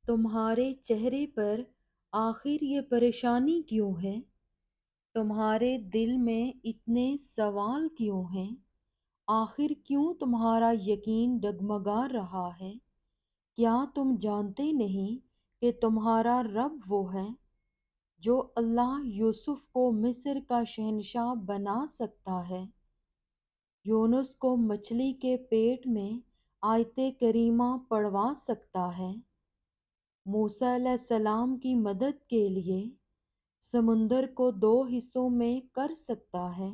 تمہارے چہرے پر آخر یہ پریشانی کیوں ہے؟ تمہارے دل میں اتنے سوال کیوں ہیں؟ آخر کیوں تمہارا یقین ڈگمگا رہا ہے؟ کیا تم جانتے نہیں کہ تمہارا رب وہ ہے جو اللہ یوسف کو مصر کا شہنشاہ بنا سکتا ہے، یونس کو مچھلی کے پیٹ میں آیت کریمہ پڑھوا سکتا ہے، موسیٰ علیہ السلام کی مدد کے لیے سمندر کو 2 حصوں میں کر سکتا ہے،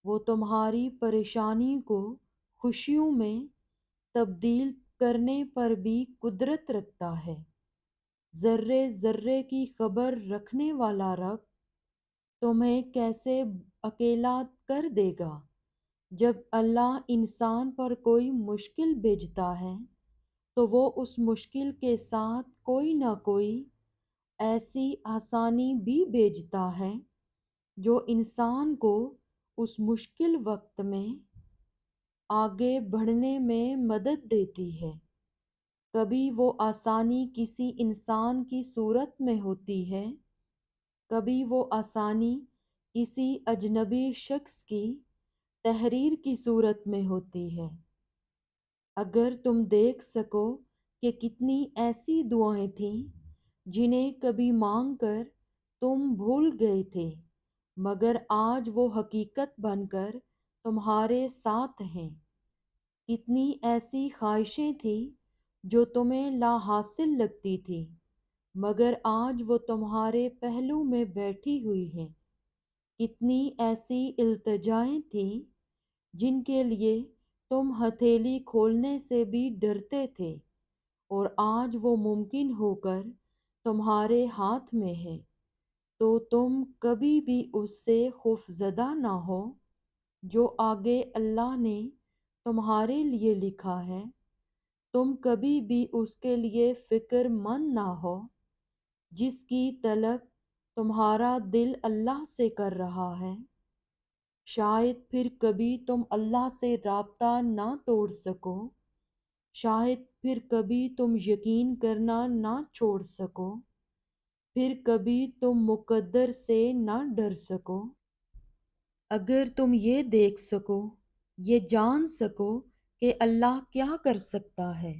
وہ تمہاری پریشانی کو خوشیوں میں تبدیل کرنے پر بھی قدرت رکھتا ہے۔ ذرے ذرے کی خبر رکھنے والا رب تمہیں کیسے اکیلا کر دے گا؟ جب اللہ انسان پر کوئی مشکل بھیجتا ہے تو وہ اس مشکل کے ساتھ کوئی نہ کوئی ایسی آسانی بھی بھیجتا ہے جو انسان کو اس مشکل وقت میں آگے بڑھنے میں مدد دیتی ہے۔ کبھی وہ آسانی کسی انسان کی صورت میں ہوتی ہے، کبھی وہ آسانی کسی اجنبی شخص کی تحریر کی صورت میں ہوتی ہے۔ اگر تم دیکھ سکو کہ کتنی ایسی دعائیں تھیں جنہیں کبھی مانگ کر تم بھول گئے تھے، مگر آج وہ حقیقت بن کر تمہارے ساتھ ہیں۔ کتنی ایسی خواہشیں تھیں جو تمہیں لا حاصل لگتی تھی، مگر آج وہ تمہارے پہلو میں بیٹھی ہوئی ہیں۔ کتنی ایسی التجائیں تھیں جن کے لیے تم ہتھیلی کھولنے سے بھی ڈرتے تھے، اور آج وہ ممکن ہو کر تمہارے ہاتھ میں ہے، تو تم کبھی بھی اس سے خوفزدہ نہ ہو جو آگے اللہ نے تمہارے لیے لکھا ہے۔ تم کبھی بھی اس کے لیے فکر مند نہ ہو جس کی طلب تمہارا دل اللہ سے کر رہا ہے۔ شاید پھر کبھی تم اللہ سے رابطہ نہ توڑ سکو، شاید پھر کبھی تم یقین کرنا نہ چھوڑ سکو، پھر کبھی تم مقدر سے نہ ڈر سکو۔ اگر تم یہ دیکھ سکو، یہ جان سکو کہ اللہ کیا کر سکتا ہے۔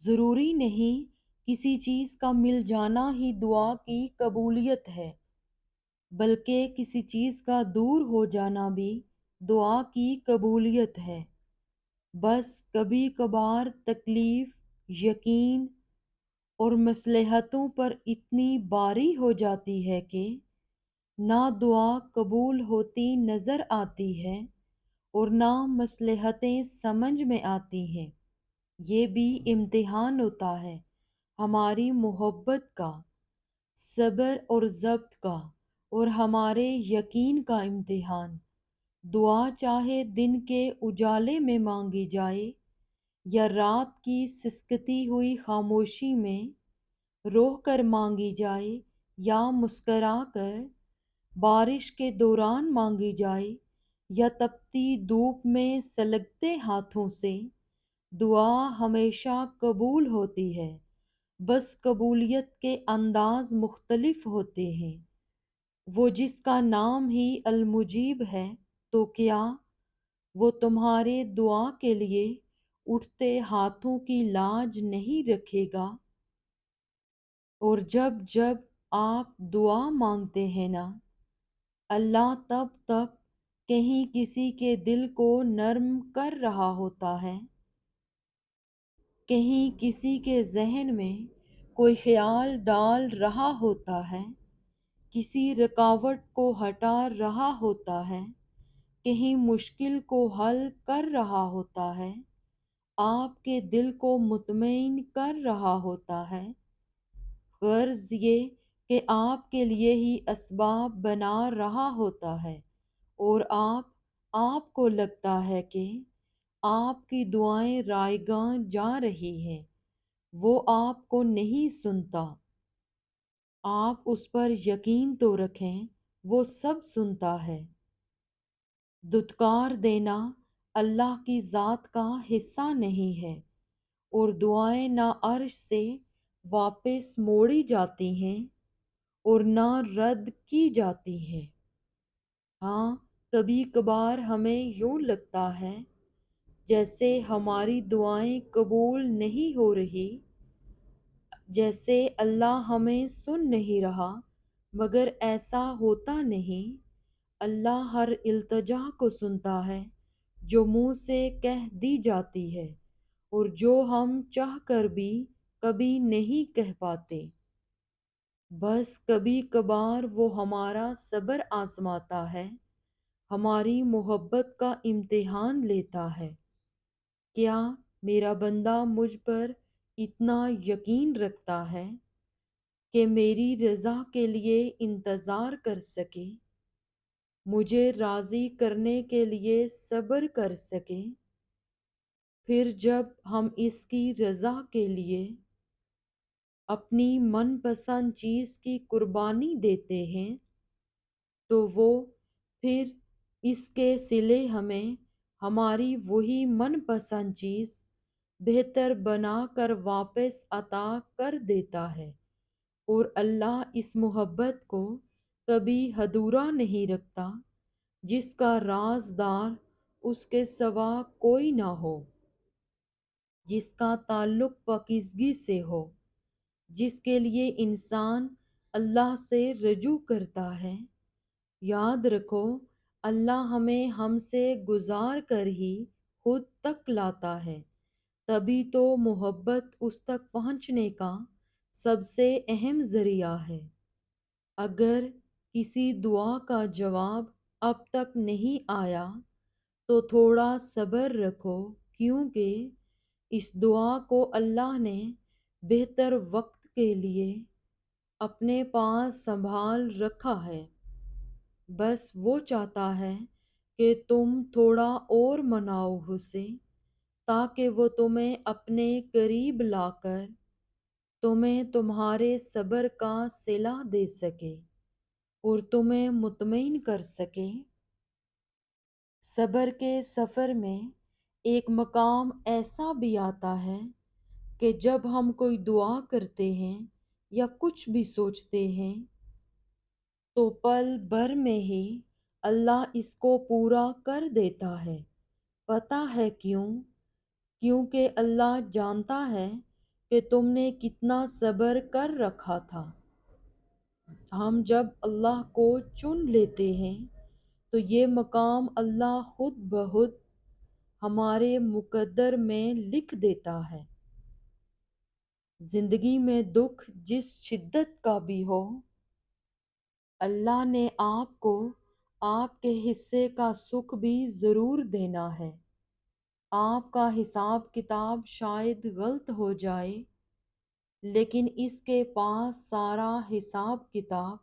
ضروری نہیں کسی چیز کا مل جانا ہی دعا کی قبولیت ہے، بلکہ کسی چیز کا دور ہو جانا بھی دعا کی قبولیت ہے۔ بس کبھی کبھار تکلیف، یقین اور مصلحتوں پر اتنی باری ہو جاتی ہے کہ نہ دعا قبول ہوتی نظر آتی ہے اور نہ مصلحتیں سمجھ میں آتی ہیں۔ یہ بھی امتحان ہوتا ہے ہماری محبت کا، صبر اور ضبط کا، اور ہمارے یقین کا امتحان۔ دعا چاہے دن کے اجالے میں مانگی جائے یا رات کی سسکتی ہوئی خاموشی میں رو کر مانگی جائے، یا مسکرا کر بارش کے دوران مانگی جائے، یا تپتی دھوپ میں سلگتے ہاتھوں سے، دعا ہمیشہ قبول ہوتی ہے، بس قبولیت کے انداز مختلف ہوتے ہیں۔ وہ جس کا نام ہی المجیب ہے، تو کیا وہ تمہارے دعا کے لیے اٹھتے ہاتھوں کی لاج نہیں رکھے گا؟ اور جب جب آپ دعا مانگتے ہیں نا، اللہ تب کہیں کسی کے دل کو نرم کر رہا ہوتا ہے، کہیں کسی کے ذہن میں کوئی خیال ڈال رہا ہوتا ہے، کسی رکاوٹ کو ہٹا رہا ہوتا ہے، کہیں مشکل کو حل کر رہا ہوتا ہے، آپ کے دل کو مطمئن کر رہا ہوتا ہے۔ غرض یہ کہ آپ کے لیے ہی اسباب بنا رہا ہوتا ہے، اور آپ کو لگتا ہے کہ آپ کی دعائیں رائیگاں جا رہی ہیں۔ وہ آپ کو نہیں سنتا۔ آپ اس پر یقین تو رکھیں، وہ سب سنتا ہے۔ دھتکار دینا اللہ کی ذات کا حصہ نہیں ہے، اور دعائیں نہ عرش سے واپس موڑی جاتی ہیں اور نہ رد کی جاتی ہیں۔ ہاں، کبھی کبھار ہمیں یوں لگتا ہے جیسے ہماری دعائیں قبول نہیں ہو رہی، جیسے اللہ ہمیں سن نہیں رہا، مگر ایسا ہوتا نہیں۔ اللہ ہر التجا کو سنتا ہے جو منہ سے کہہ دی جاتی ہے اور جو ہم چاہ کر بھی کبھی نہیں کہہ پاتے۔ بس کبھی کبھار وہ ہمارا صبر آزماتا ہے، ہماری محبت کا امتحان لیتا ہے۔ کیا میرا بندہ مجھ پر اتنا یقین رکھتا ہے کہ میری رضا کے لیے انتظار کر سکے، مجھے راضی کرنے کے لیے صبر کر سکے؟ پھر جب ہم اس کی رضا کے لیے اپنی من پسند چیز کی قربانی دیتے ہیں تو وہ پھر اس کے صلے ہمیں ہماری وہی من پسند چیز بہتر بنا کر واپس عطا کر دیتا ہے۔ اور اللہ اس محبت کو کبھی ادھورا نہیں رکھتا، جس کا رازدار اس کے سوا کوئی نہ ہو، جس کا تعلق پاکیزگی سے ہو، جس کے لیے انسان اللہ سے رجوع کرتا ہے۔ یاد رکھو، اللہ ہمیں ہم سے گزار کر ہی خود تک لاتا ہے، تبھی تو محبت اس تک پہنچنے کا سب سے اہم ذریعہ ہے۔ اگر کسی دعا کا جواب اب تک نہیں آیا تو تھوڑا صبر رکھو، کیونکہ اس دعا کو اللہ نے بہتر وقت کے لیے اپنے پاس سنبھال رکھا ہے۔ بس وہ چاہتا ہے کہ تم تھوڑا اور مناؤ اسے، تاکہ وہ تمہیں اپنے قریب لا کر تمہیں تمہارے صبر کا صلہ دے سکے اور تمہیں مطمئن کر سکے۔ صبر کے سفر میں ایک مقام ایسا بھی آتا ہے کہ جب ہم کوئی دعا کرتے ہیں یا کچھ بھی سوچتے ہیں تو پل بھر میں ہی اللہ اس کو پورا کر دیتا ہے۔ پتہ ہے کیوں؟ کیونکہ اللہ جانتا ہے کہ تم نے کتنا صبر کر رکھا تھا۔ ہم جب اللہ کو چن لیتے ہیں تو یہ مقام اللہ خود بخود ہمارے مقدر میں لکھ دیتا ہے۔ زندگی میں دکھ جس شدت کا بھی ہو، اللہ نے آپ کو آپ کے حصے کا سکھ بھی ضرور دینا ہے۔ آپ کا حساب کتاب شاید غلط ہو جائے، لیکن اس کے پاس سارا حساب کتاب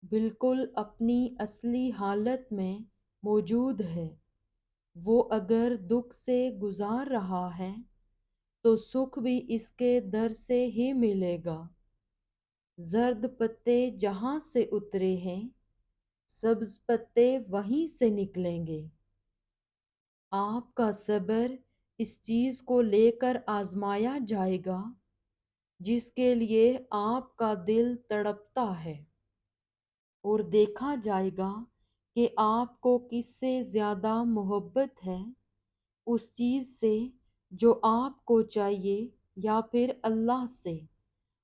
بالکل اپنی اصلی حالت میں موجود ہے۔ وہ اگر دکھ سے گزار رہا ہے تو سکھ بھی اس کے در سے ہی ملے گا۔ زرد پتے جہاں سے اترے ہیں، سبز پتے وہیں سے نکلیں گے۔ آپ کا صبر اس چیز کو لے کر آزمایا جائے گا جس کے لیے آپ کا دل تڑپتا ہے، اور دیکھا جائے گا کہ آپ کو کس سے زیادہ محبت ہے، اس چیز سے جو آپ کو چاہیے یا پھر اللہ سے۔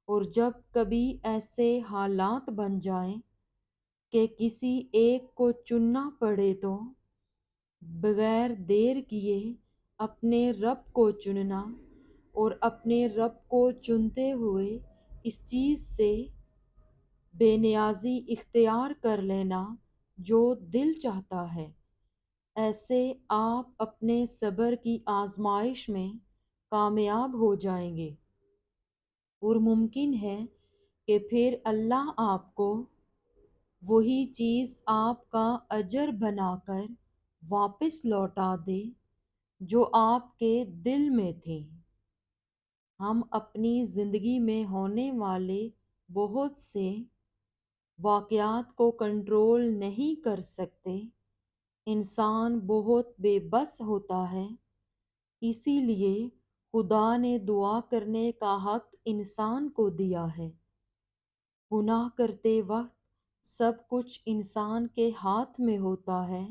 اور جب کبھی ایسے حالات بن جائیں کہ کسی ایک کو چننا پڑے تو بغیر دیر کیے اپنے رب کو چننا، اور اپنے رب کو چنتے ہوئے اس چیز سے بے نیازی اختیار کر لینا جو دل چاہتا ہے۔ ایسے آپ اپنے صبر کی آزمائش میں کامیاب ہو جائیں گے، اور ممکن ہے کہ پھر اللہ آپ کو وہی چیز آپ کا اجر بنا کر واپس لوٹا دے جو آپ کے دل میں تھی۔ ہم اپنی زندگی میں ہونے والے بہت سے واقعات کو کنٹرول نہیں کر سکتے۔ انسان بہت بے بس ہوتا ہے، اسی لیے خدا نے دعا کرنے کا حق انسان کو دیا ہے۔ گناہ کرتے وقت سب کچھ انسان کے ہاتھ میں ہوتا ہے،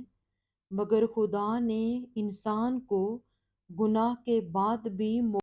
مگر خدا نے انسان کو گناہ کے بعد بھی